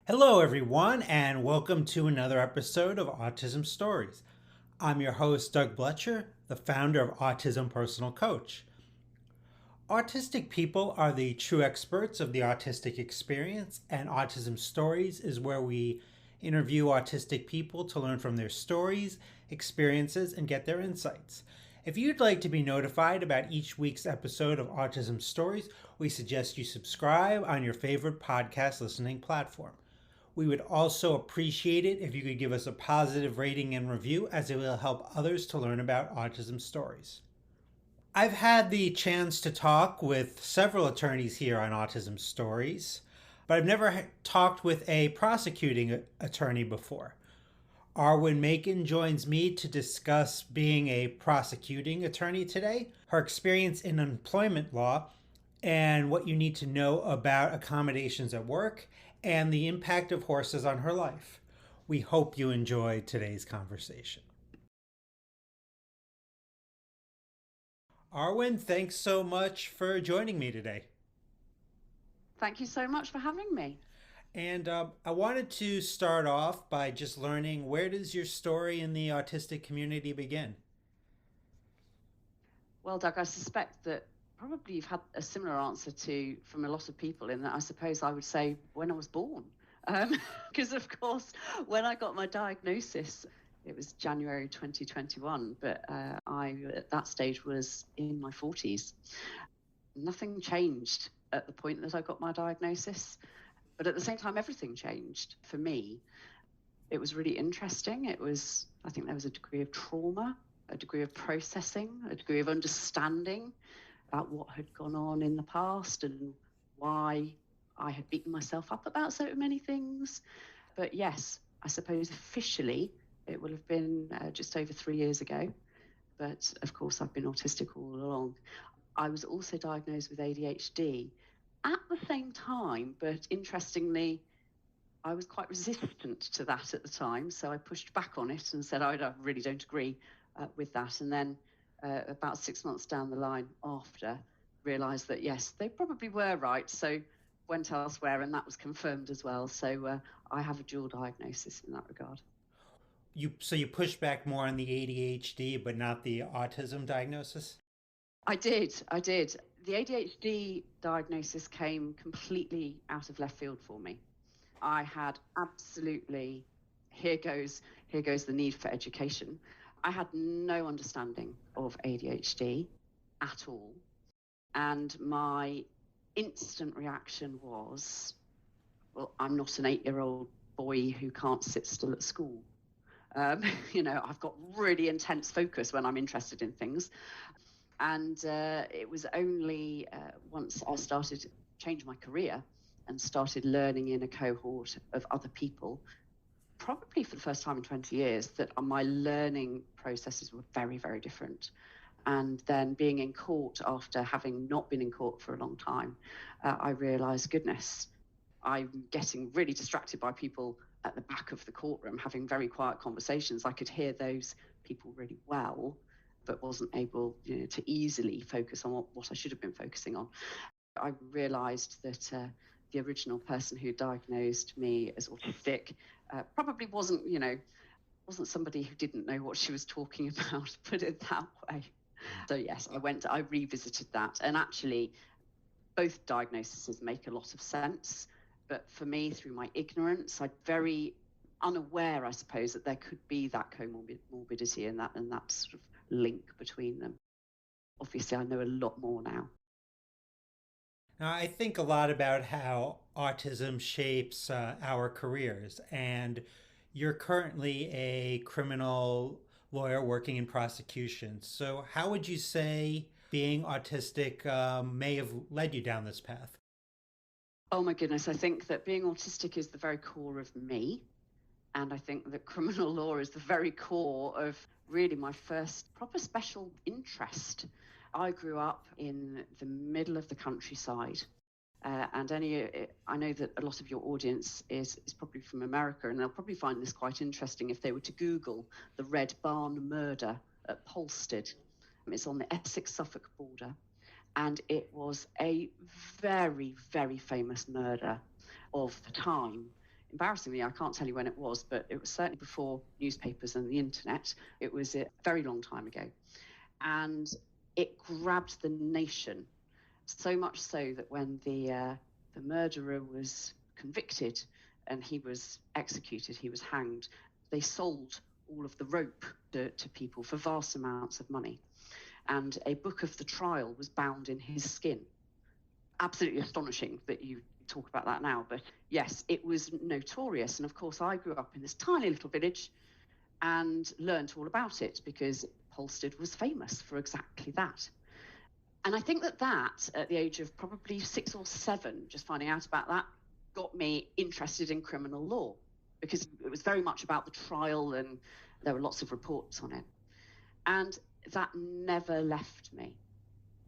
Hello, everyone, and welcome to another episode of Autism Stories. I'm your host, Doug Bletcher, the founder of Autism Personal Coach. Autistic people are the true experts of the autistic experience, and Autism Stories is where we interview autistic people to learn from their stories, experiences, and get their insights. If you'd like to be notified about each week's episode of Autism Stories, we suggest you subscribe on your favorite podcast listening platform. We would also appreciate it if you could give us a positive rating and review, as it will help others to learn about autism stories. I've had the chance to talk with several attorneys here on Autism Stories, but I've never talked with a prosecuting attorney before. Arwen Makin joins me to discuss being a prosecuting attorney today, her experience in employment law, and what you need to know about accommodations at work, and the impact of horses on her life. We hope you enjoy today's conversation. Arwen, thanks so much for joining me today. Thank you so much for having me. And I wanted to start off by just learning, where does your story in the autistic community begin? Well, Doug, I suspect that probably you've had a similar answer to from a lot of people, in that I suppose I would say when I was born. Because, of course, when I got my diagnosis, it was January 2021, but I, at that stage, was in my 40s. Nothing changed at the point that I got my diagnosis, but at the same time, everything changed for me. It was really interesting. I think there was a degree of trauma, a degree of processing, a degree of understanding about what had gone on in the past and why I had beaten myself up about so many things. But yes, I suppose officially it will have been just over 3 years ago. But of course, I've been autistic all along. I was also diagnosed with ADHD at the same time, but interestingly, I was quite resistant to that at the time, so I pushed back on it and said, I really don't agree with that. And then about 6 months down the line after, realised that, yes, they probably were right. So went elsewhere, and that was confirmed as well. So I have a dual diagnosis in that regard. So you pushed back more on the ADHD, but not the autism diagnosis? I did. The ADHD diagnosis came completely out of left field for me. I had absolutely, here goes, here goes the need for education. I had no understanding of ADHD at all. And my instant reaction was, well, I'm not an 8-year-old boy who can't sit still at school. Um, I've got really intense focus when I'm interested in things. And it was only once I started to change my career and started learning in a cohort of other people, probably for the first time in 20 years, that my learning processes were very, very different. And then being in court after having not been in court for a long time, I realised, goodness, I'm getting really distracted by people at the back of the courtroom having very quiet conversations. I could hear those people really well, but wasn't able, to easily focus on what I should have been focusing on. I realised that the original person who diagnosed me as autistic probably wasn't somebody who didn't know what she was talking about, put it that way. So yes, I revisited that, and actually both diagnoses make a lot of sense. But for me, through my ignorance, I'm very unaware, I suppose, that there could be that comorbidity and that sort of link between them. Obviously, I know a lot more now. Now, I think a lot about how autism shapes our careers, and you're currently a criminal lawyer working in prosecution. So, how would you say being autistic may have led you down this path? Oh my goodness, I think that being autistic is the very core of me. And I think that criminal law is the very core of really my first proper special interest. I grew up in the middle of the countryside. I know that a lot of your audience is probably from America, and they'll probably find this quite interesting if they were to Google the Red Barn murder at Polstead. It's on the Essex-Suffolk border, and it was a very, very famous murder of the time. embarrassingly, I can't tell you when it was, but it was certainly before newspapers and the internet. It was a very long time ago. And it grabbed the nation, so much so that when the murderer was convicted and he was executed, he was hanged, they sold all of the rope to people for vast amounts of money. And a book of the trial was bound in his skin. Absolutely astonishing that you talk about that now, but yes, it was notorious. And of course, I grew up in this tiny little village and learned all about it because Polstead was famous for exactly that. And I think that at the age of probably 6 or 7, just finding out about that, got me interested in criminal law, because it was very much about the trial and there were lots of reports on it. And that never left me.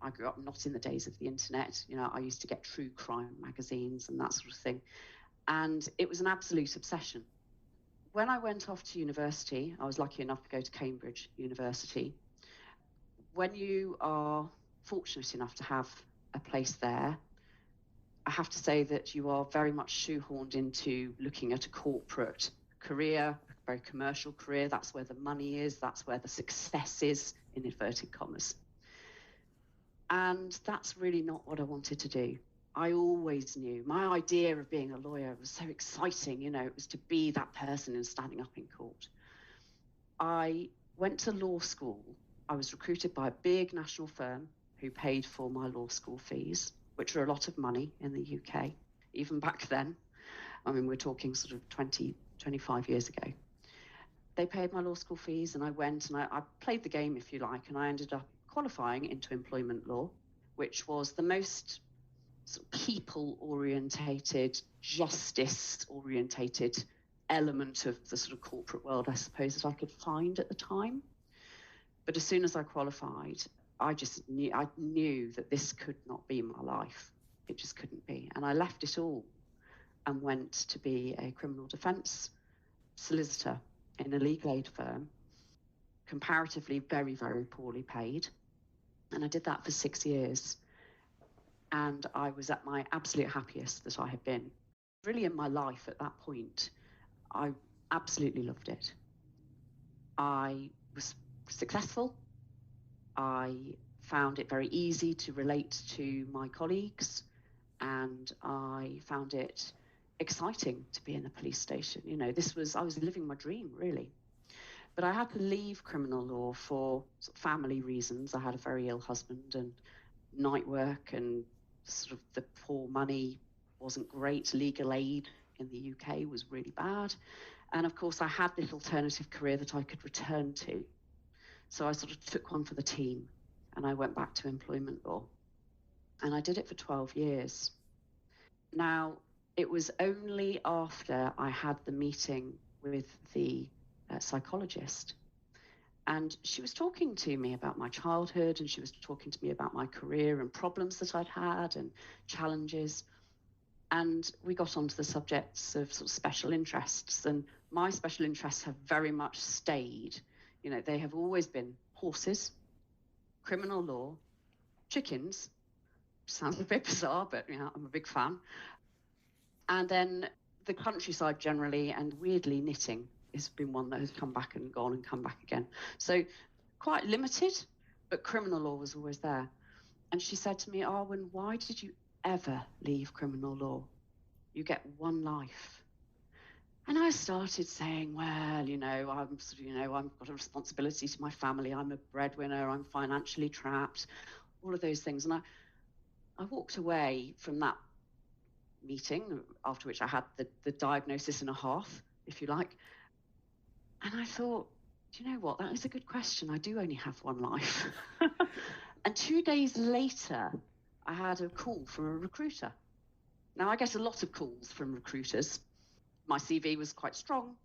I grew up not in the days of the internet. I used to get true crime magazines and that sort of thing. And it was an absolute obsession. When I went off to university, I was lucky enough to go to Cambridge University. When you are fortunate enough to have a place there, I have to say that you are very much shoehorned into looking at a corporate career, a very commercial career. That's where the money is. That's where the success is, in inverted commas. And that's really not what I wanted to do. I always knew my idea of being a lawyer was so exciting. It was to be that person and standing up in court. I went to law school. I was recruited by a big national firm who paid for my law school fees, which were a lot of money in the UK, even back then. I mean, we're talking sort of 20, 25 years ago. They paid my law school fees, and I went and I played the game, if you like, and I ended up qualifying into employment law, which was the most sort of people-orientated, justice-orientated element of the sort of corporate world, I suppose, that I could find at the time. But as soon as I qualified, I knew that this could not be my life. It just couldn't be. And I left it all and went to be a criminal defence solicitor in a legal aid firm, comparatively very, very poorly paid. And I did that for 6 years. And I was at my absolute happiest that I had been. Really in my life at that point, I absolutely loved it. I was successful. I found it very easy to relate to my colleagues, and I found it exciting to be in the police station. I was living my dream, really. But I had to leave criminal law for sort of family reasons. I had a very ill husband, and night work, and sort of the poor money wasn't great. Legal aid in the UK was really bad. And of course, I had this alternative career that I could return to. So I sort of took one for the team, and I went back to employment law. And I did it for 12 years. Now, it was only after I had the meeting with the psychologist, and she was talking to me about my childhood, and she was talking to me about my career and problems that I'd had and challenges. And we got onto the subjects of sort of special interests, and my special interests have very much stayed. They have always been horses, criminal law, chickens, which sounds a bit bizarre, but I'm a big fan. And then the countryside generally, and weirdly knitting has been one that has come back and gone and come back again. So quite limited, but criminal law was always there. And she said to me, Arwen, why did you ever leave criminal law? You get one life. And I started saying, well, I've got a responsibility to my family. I'm a breadwinner. I'm financially trapped, all of those things. And I walked away from that meeting, after which I had the diagnosis and a half, if you like. And I thought, do you know what? That is a good question. I do only have one life. And 2 days later, I had a call from a recruiter. Now, I get a lot of calls from recruiters. My CV was quite strong,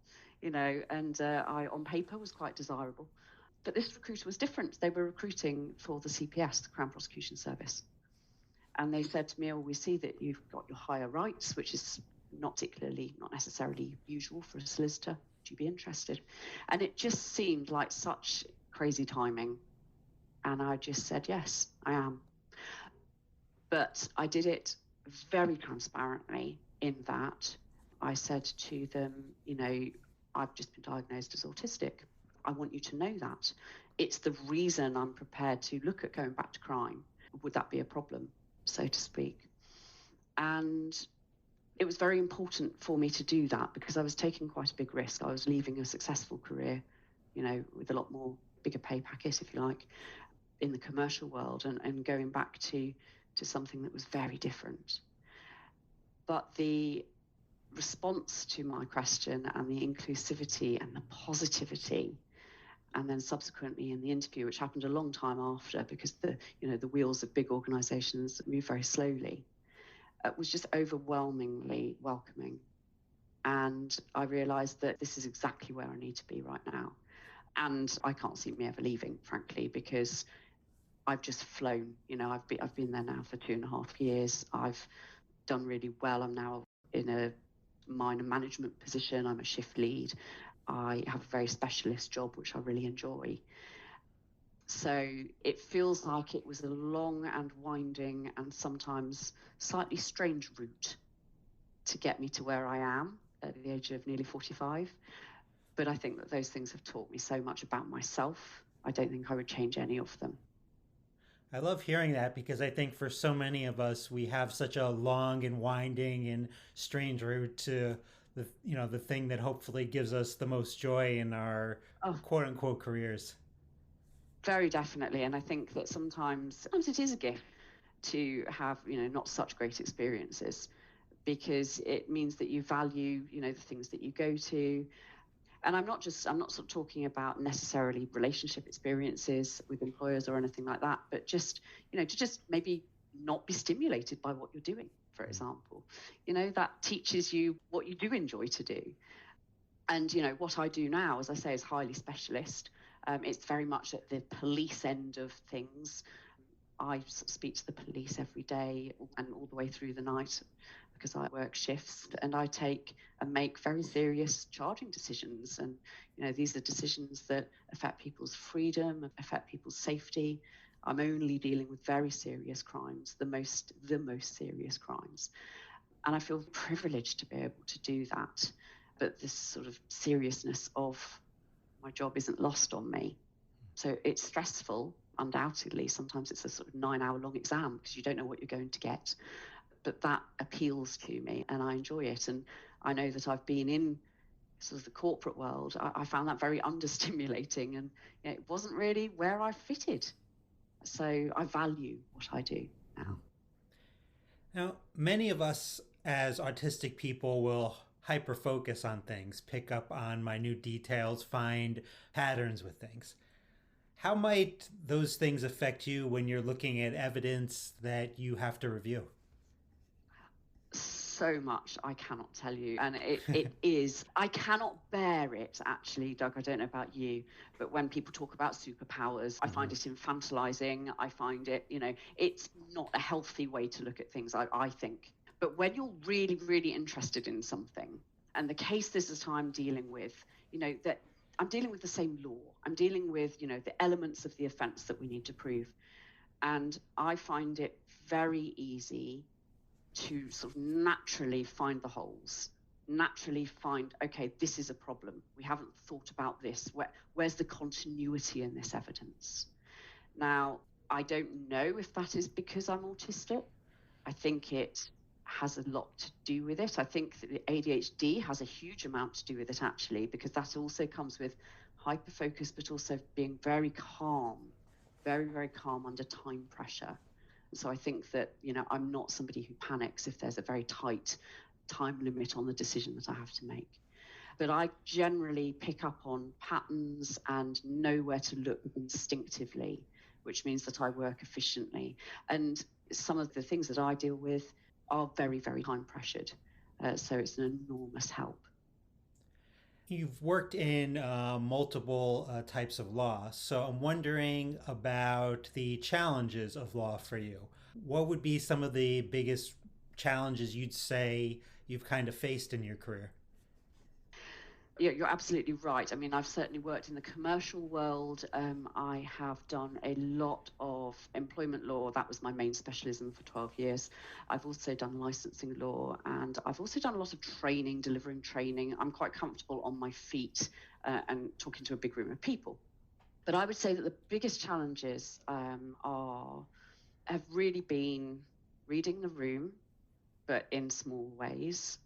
and I, on paper, was quite desirable. But this recruiter was different. They were recruiting for the CPS, the Crown Prosecution Service. And they said to me, we see that you've got your higher rights, which is not necessarily usual for a solicitor. Would you be interested? And it just seemed like such crazy timing. And I just said, yes, I am. But I did it very transparently in that I said to them, I've just been diagnosed as autistic. I want you to know that. It's the reason I'm prepared to look at going back to crime. Would that be a problem, so to speak? And it was very important for me to do that because I was taking quite a big risk. I was leaving a successful career, with a lot more bigger pay packet, if you like, in the commercial world and going back to something that was very different. But the response to my question and the inclusivity and the positivity, and then subsequently in the interview, which happened a long time after because the wheels of big organizations move very slowly, was just overwhelmingly welcoming. And I realized that this is exactly where I need to be right now. And I can't see me ever leaving, frankly, because I've just flown. I've been there now for 2.5 years. I've done really well. I'm now in a minor management position. I'm a shift lead. I have a very specialist job, which I really enjoy. So it feels like it was a long and winding and sometimes slightly strange route to get me to where I am at the age of nearly 45. But I think that those things have taught me so much about myself. I don't think I would change any of them. I love hearing that because I think for so many of us, we have such a long and winding and strange route to the thing that hopefully gives us the most joy in our Oh, quote unquote careers. very definitely. And I think that sometimes it is a gift to have, not such great experiences because it means that you value, the things that you go to. And I'm not sort of talking about necessarily relationship experiences with employers or anything like that, but just, to just maybe not be stimulated by what you're doing, for example. That teaches you what you do enjoy to do. And, what I do now, as I say, is highly specialist. It's very much at the police end of things. I speak to the police every day and all the way through the night because I work shifts, and I take and make very serious charging decisions. And, these are decisions that affect people's freedom, affect people's safety. I'm only dealing with very serious crimes, the most serious crimes. And I feel privileged to be able to do that. But this sort of seriousness of my job isn't lost on me. So it's stressful, undoubtedly. Sometimes it's a sort of 9-hour long exam because you don't know what you're going to get. But that appeals to me and I enjoy it. And I know that I've been in sort of the corporate world. I found that very understimulating and it wasn't really where I fitted. So I value what I do now. Now, many of us as autistic people will hyper focus on things, pick up on minute details, find patterns with things. How might those things affect you when you're looking at evidence that you have to review? So much I cannot tell you. And it is, I cannot bear it actually, Doug. I don't know about you, but when people talk about superpowers, I find it infantilizing. I find it, it's not a healthy way to look at things, I think. But when you're really, really interested in something, and the case this is I'm dealing with, that I'm dealing with the same law. I'm dealing with, the elements of the offense that we need to prove. And I find it very easy to sort of naturally find the holes, naturally find, okay, this is a problem. We haven't thought about this. Where's the continuity in this evidence? Now, I don't know if that is because I'm autistic. I think it has a lot to do with it. I think that the ADHD has a huge amount to do with it, actually, because that also comes with hyperfocus, but also being very calm, very, very calm under time pressure. So I think that, I'm not somebody who panics if there's a very tight time limit on the decision that I have to make. But I generally pick up on patterns and know where to look instinctively, which means that I work efficiently. And some of the things that I deal with are very, very time pressured. So it's an enormous help. You've worked in multiple types of law, so I'm wondering about the challenges of law for you. What would be some of the biggest challenges you'd say you've kind of faced in your career? Yeah, you're absolutely right. I mean, I've certainly worked in the commercial world. I have done a lot of employment law. That was my main specialism for 12 years. I've also done licensing law, and I've also done a lot of training, delivering training. I'm quite comfortable on my feet and talking to a big room of people. But I would say that the biggest challenges have really been reading the room, but in small ways.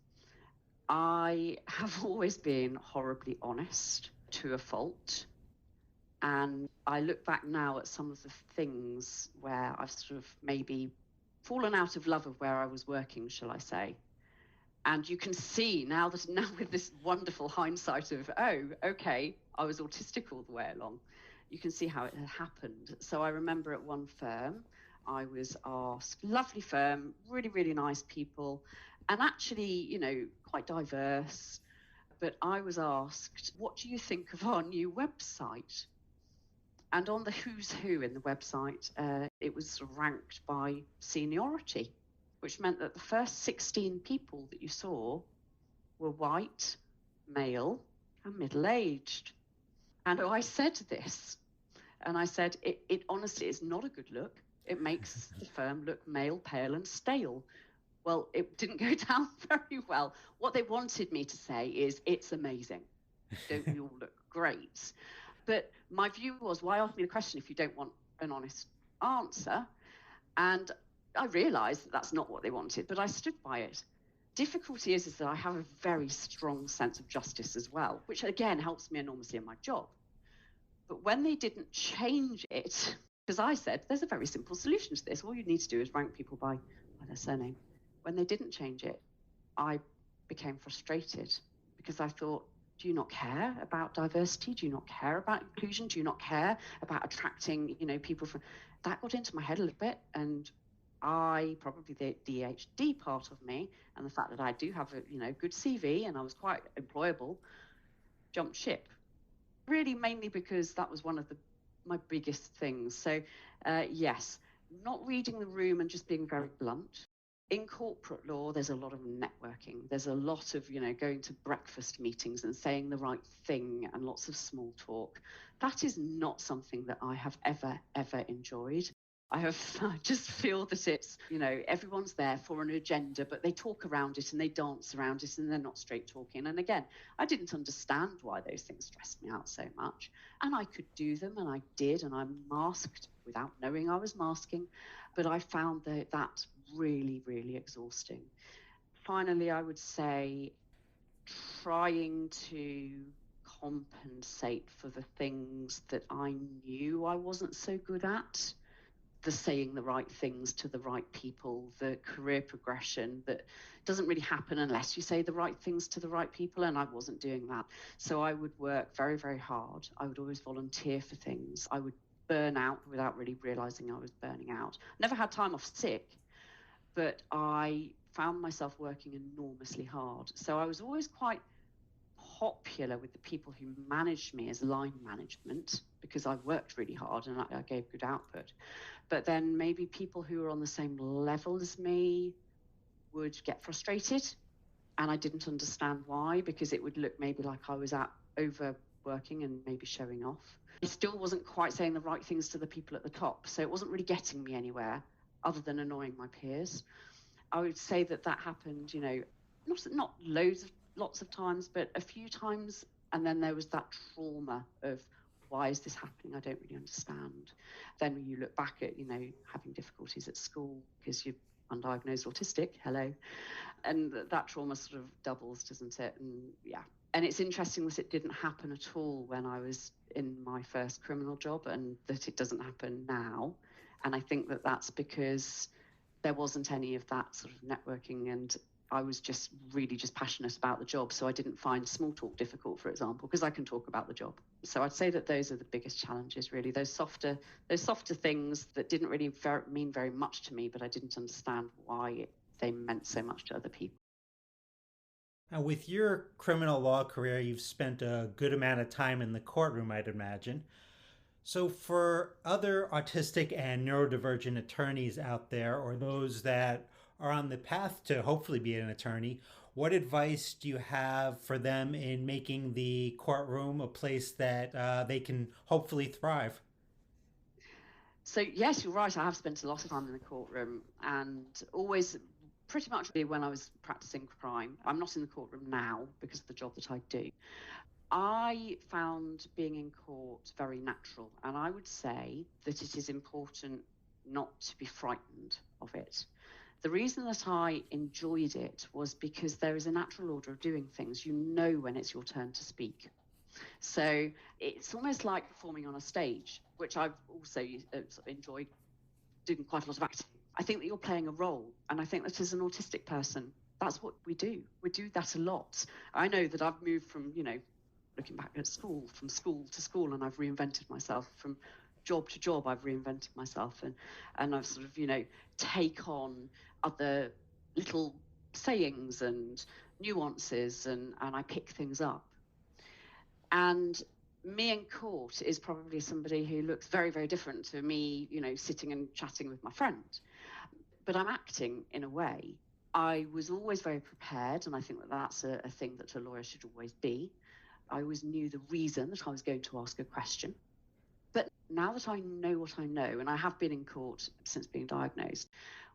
I have always been horribly honest to a fault. And I look back now at some of the things where I've sort of maybe fallen out of love of where I was working, shall I say. And you can see now that now with this wonderful hindsight of, oh, okay, I was autistic all the way along. You can see how it had happened. So I remember at one firm, I was asked, lovely firm, really, really nice people, and actually, quite diverse. But I was asked, what do you think of our new website? And on the who's who in the website, it was ranked by seniority, which meant that the first 16 people that you saw were white, male, and middle-aged. And I said this, and I said, it honestly is not a good look. It makes the firm look male, pale, and stale. Well, it didn't go down very well. What they wanted me to say is, it's amazing. Don't we all look great? But my view was, why ask me the question if you don't want an honest answer? And I realized that that's not what they wanted, but I stood by it. Difficulty is that I have a very strong sense of justice as well, which again helps me enormously in my job. But when they didn't change it, because I said, there's a very simple solution to this. All you need to do is rank people by their surname. When they didn't change it, I became frustrated because I thought, do you not care about diversity? Do you not care about inclusion? Do you not care about attracting, people from... That got into my head a little bit, and I, probably the ADHD part of me, and the fact that I do have a, good CV and I was quite employable, jumped ship. Really mainly because that was one of my biggest things. So yes, not reading the room and just being very blunt. In corporate law, there's a lot of networking. There's a lot of, going to breakfast meetings and saying the right thing and lots of small talk. That is not something that I have ever enjoyed. I just feel that it's, everyone's there for an agenda, but they talk around it and they dance around it and they're not straight talking. And again, I didn't understand why those things stressed me out so much. And I could do them, and I did, and I masked without knowing I was masking. But I found that really, really exhausting. Finally, I would say trying to compensate for the things that I knew I wasn't so good at. The saying the right things to the right people, the career progression that doesn't really happen unless you say the right things to the right people, and I wasn't doing that. So I would work very, very hard. I would always volunteer for things. I would burn out without really realizing I was burning out. Never had time off sick, but I found myself working enormously hard. So I was always quite popular with the people who managed me as line management because I worked really hard and I gave good output. But then maybe people who were on the same level as me would get frustrated, and I didn't understand why, because it would look maybe like I was overworking and maybe showing off. I still wasn't quite saying the right things to the people at the top, so it wasn't really getting me anywhere other than annoying my peers. I would say that happened, not lots of times, but a few times. And then there was that trauma of, why is this happening? I don't really understand. Then when you look back at, having difficulties at school because you're undiagnosed autistic, hello. And that trauma sort of doubles, doesn't it? And yeah. And it's interesting that it didn't happen at all when I was in my first criminal job, and that it doesn't happen now. And I think that that's because there wasn't any of that sort of networking, and I was just really just passionate about the job. So I didn't find small talk difficult, for example, because I can talk about the job. So I'd say that those are the biggest challenges, really, those softer things that didn't really mean very much to me, but I didn't understand why they meant so much to other people. Now, with your criminal law career, you've spent a good amount of time in the courtroom, I'd imagine. So, for other autistic and neurodivergent attorneys out there, or those that are on the path to hopefully be an attorney, What advice do you have for them in making the courtroom a place that they can hopefully thrive? So yes, you're right. I have spent a lot of time in the courtroom, and always pretty much when I was practicing crime. I'm not in the courtroom now because of the job that I do. I found being in court very natural, and I would say that it is important not to be frightened of it. The reason that I enjoyed it was because there is a natural order of doing things. You know when it's your turn to speak. So it's almost like performing on a stage, which I've also enjoyed doing quite a lot of acting. I think that you're playing a role, and I think that as an autistic person, that's what we do. We do that a lot. I know that I've moved from, looking back at school, from school to school, and I've reinvented myself. From job to job, I've reinvented myself, and I've sort of, take on other little sayings and nuances, and I pick things up. And me in court is probably somebody who looks very, very different to me, sitting and chatting with my friend. But I'm acting in a way. I was always very prepared, and I think that that's a thing that a lawyer should always be. I always knew the reason that I was going to ask a question. But now that I know what I know, and I have been in court since being diagnosed,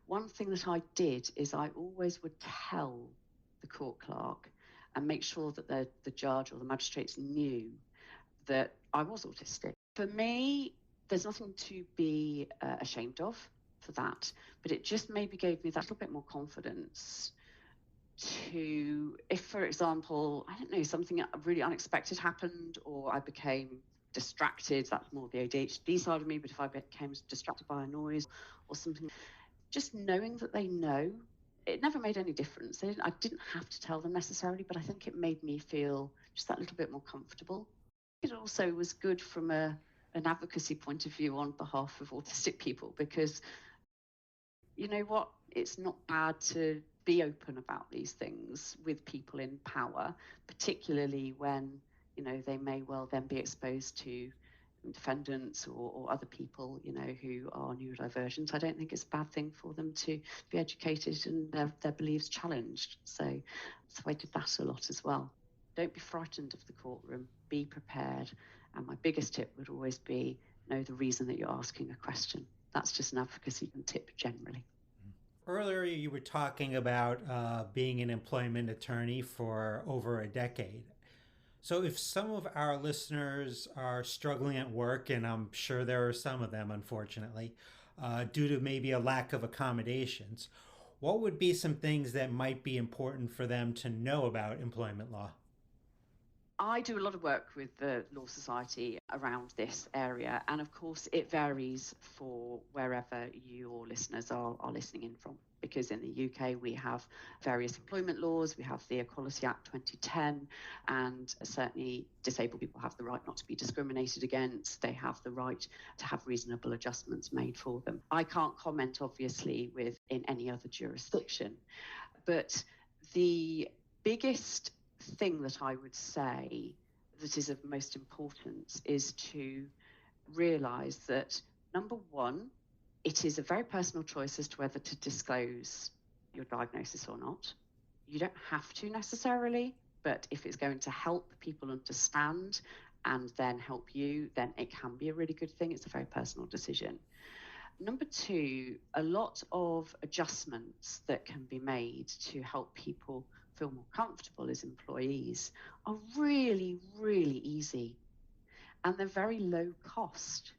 one thing that I did is I always would tell the court clerk and make sure that the judge or the magistrates knew that I was autistic. For me, there's nothing to be ashamed of for that, but it just maybe gave me that little bit more confidence to, if, for example, I don't know, something really unexpected happened or I became distracted, that's more the ADHD side of me, but if I became distracted by a noise or something, just knowing that they know, it never made any difference. I didn't have to tell them necessarily, but I think it made me feel just that little bit more comfortable. It also was good from an advocacy point of view on behalf of autistic people, because you know what, it's not bad to be open about these things with people in power, particularly when they may well then be exposed to defendants or other people who are neurodivergent. I don't think it's a bad thing for them to be educated and their beliefs challenged. So I did that a lot as well. Don't be frightened of the courtroom, be prepared, and my biggest tip would always be know the reason that you're asking a question. That's just an advocacy tip generally. Earlier, you were talking about being an employment attorney for over a decade. So, if some of our listeners are struggling at work, and I'm sure there are some of them, unfortunately, due to maybe a lack of accommodations, what would be some things that might be important for them to know about employment law? I do a lot of work with the Law Society around this area, and of course, it varies for wherever your listeners are listening in from. Because in the UK, we have various employment laws, we have the Equality Act 2010, and certainly disabled people have the right not to be discriminated against. They have the right to have reasonable adjustments made for them. I can't comment, obviously, in any other jurisdiction, but the biggest thing that I would say that is of most importance is to realise that, number one, it is a very personal choice as to whether to disclose your diagnosis or not. You don't have to necessarily, but if it's going to help people understand and then help you, then it can be a really good thing. It's a very personal decision. Number two, a lot of adjustments that can be made to help people feel more comfortable as employees are really, really easy, and they're very low cost.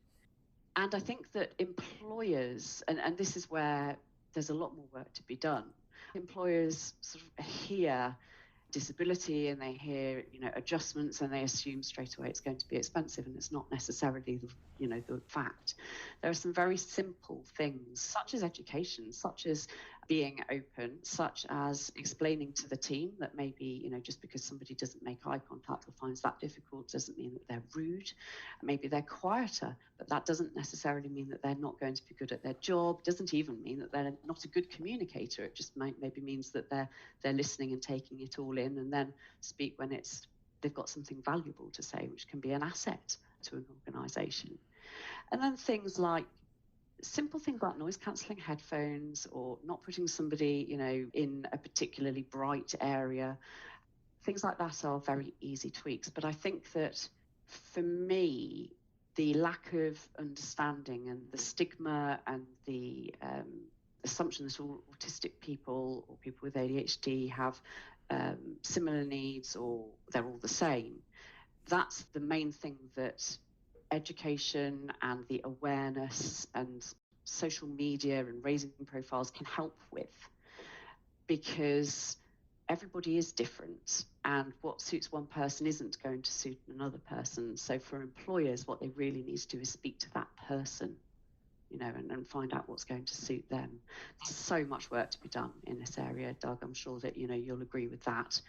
And I think that employers, and this is where there's a lot more work to be done, employers sort of hear disability and they hear adjustments and they assume straight away it's going to be expensive, and it's not necessarily the fact. There are some very simple things such as education, such as being open, such as explaining to the team that maybe just because somebody doesn't make eye contact or finds that difficult doesn't mean that they're rude. Maybe they're quieter, but that doesn't necessarily mean that they're not going to be good at their job. Doesn't even mean that they're not a good communicator. It just maybe means that they're listening and taking it all in, and then speak when they've got something valuable to say, which can be an asset to an organisation. And then things like simple things like noise cancelling headphones or not putting somebody, in a particularly bright area. Things like that are very easy tweaks. But I think that for me, the lack of understanding and the stigma and the assumption that all autistic people or people with ADHD have similar needs or they're all the same, that's the main thing that education and the awareness and social media and raising profiles can help with, because everybody is different and what suits one person isn't going to suit another person. So for employers, what they really need to do is speak to that person, and find out what's going to suit them. There's so much work to be done in this area, Doug. I'm sure that, you'll agree with that.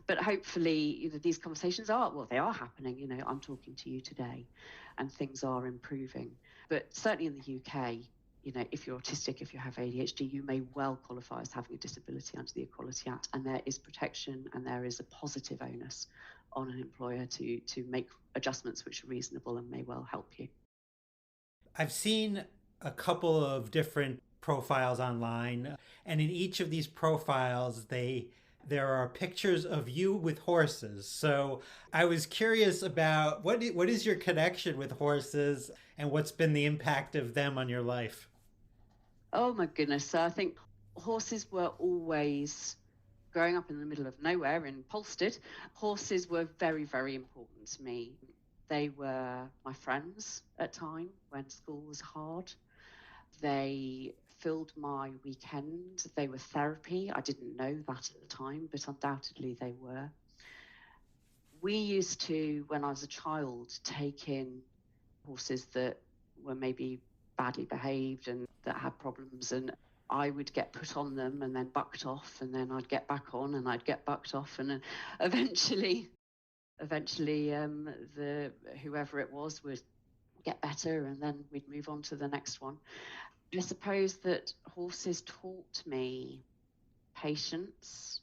But hopefully, these conversations they are happening. I'm talking to you today and things are improving. But certainly in the UK, if you're autistic, if you have ADHD, you may well qualify as having a disability under the Equality Act, and there is protection and there is a positive onus on an employer to make adjustments which are reasonable and may well help you. I've seen a couple of different profiles online, and in each of these profiles, there are pictures of you with horses. So I was curious about what is your connection with horses and what's been the impact of them on your life? Oh my goodness. So I think horses were always, growing up in the middle of nowhere in Polstead, horses were very, very important to me. They were my friends at time when school was hard. They filled my weekend. They were therapy. I didn't know that at the time, but undoubtedly they were. We used to, when I was a child, take in horses that were maybe badly behaved and that had problems, and I would get put on them and then bucked off, and then I'd get back on and I'd get bucked off, and then eventually the whoever it was would get better, and then we'd move on to the next one. I suppose that horses taught me patience,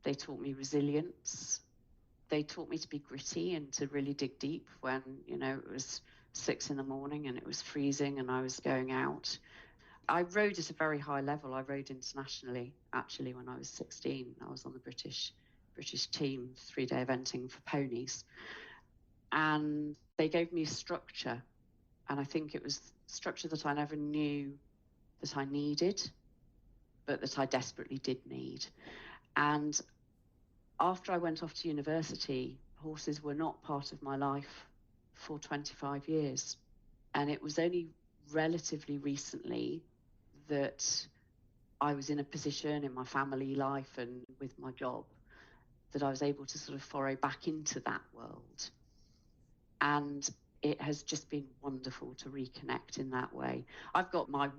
they taught me resilience, they taught me to be gritty and to really dig deep when, it was 6 a.m. and it was freezing and I was going out. I rode at a very high level. I rode internationally, actually, when I was 16. I was on the British team, 3-day eventing for ponies. And they gave me structure. And I think it was structure that I never knew that I needed, but that I desperately did need. And after I went off to university, horses were not part of my life for 25 years. And it was only relatively recently that I was in a position in my family life and with my job that I was able to sort of foray back into that world. And it has just been wonderful to reconnect in that way. I've got my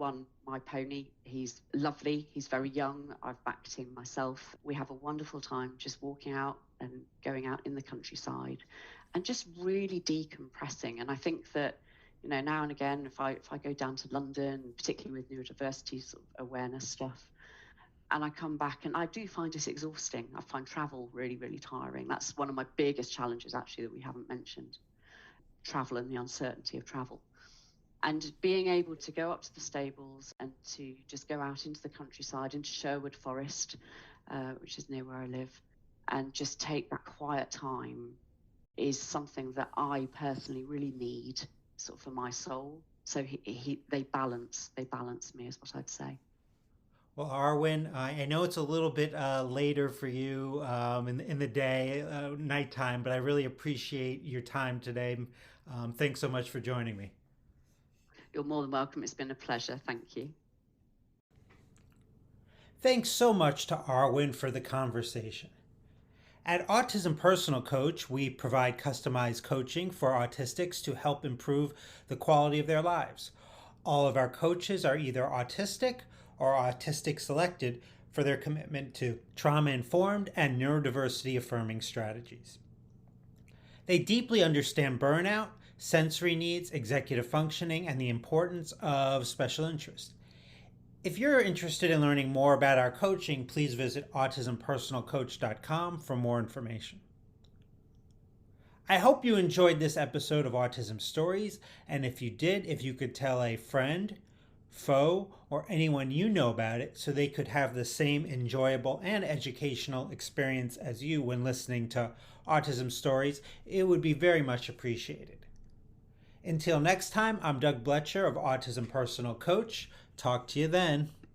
pony. He's lovely. He's very young. I've backed him myself. We have a wonderful time just walking out and going out in the countryside and just really decompressing. And I think that, now and again, if I go down to London, particularly with neurodiversity sort of awareness stuff, and I come back and I do find it exhausting. I find travel really, really tiring. That's one of my biggest challenges, actually, that we haven't mentioned. Travel and the uncertainty of travel. And being able to go up to the stables and to just go out into the countryside, into Sherwood Forest, which is near where I live, and just take that quiet time is something that I personally really need, sort of for my soul. So they balance me, is what I'd say. Well, Arwen, I know it's a little bit later for you in the day, nighttime, but I really appreciate your time today. Thanks so much for joining me. You're more than welcome. It's been a pleasure. Thank you. Thanks so much to Arwen for the conversation. At Autism Personal Coach, we provide customized coaching for autistics to help improve the quality of their lives. All of our coaches are either autistic or autistic selected for their commitment to trauma-informed and neurodiversity affirming strategies. They deeply understand burnout, sensory needs, executive functioning, and the importance of special interest. If you're interested in learning more about our coaching, please visit autismpersonalcoach.com for more information. I hope you enjoyed this episode of Autism Stories, and if you did, if you could tell a friend, foe, or anyone you know about it so they could have the same enjoyable and educational experience as you when listening to autism stories, it would be very much appreciated. Until next time, I'm Doug Bletcher of Autism Personal Coach. Talk to you then.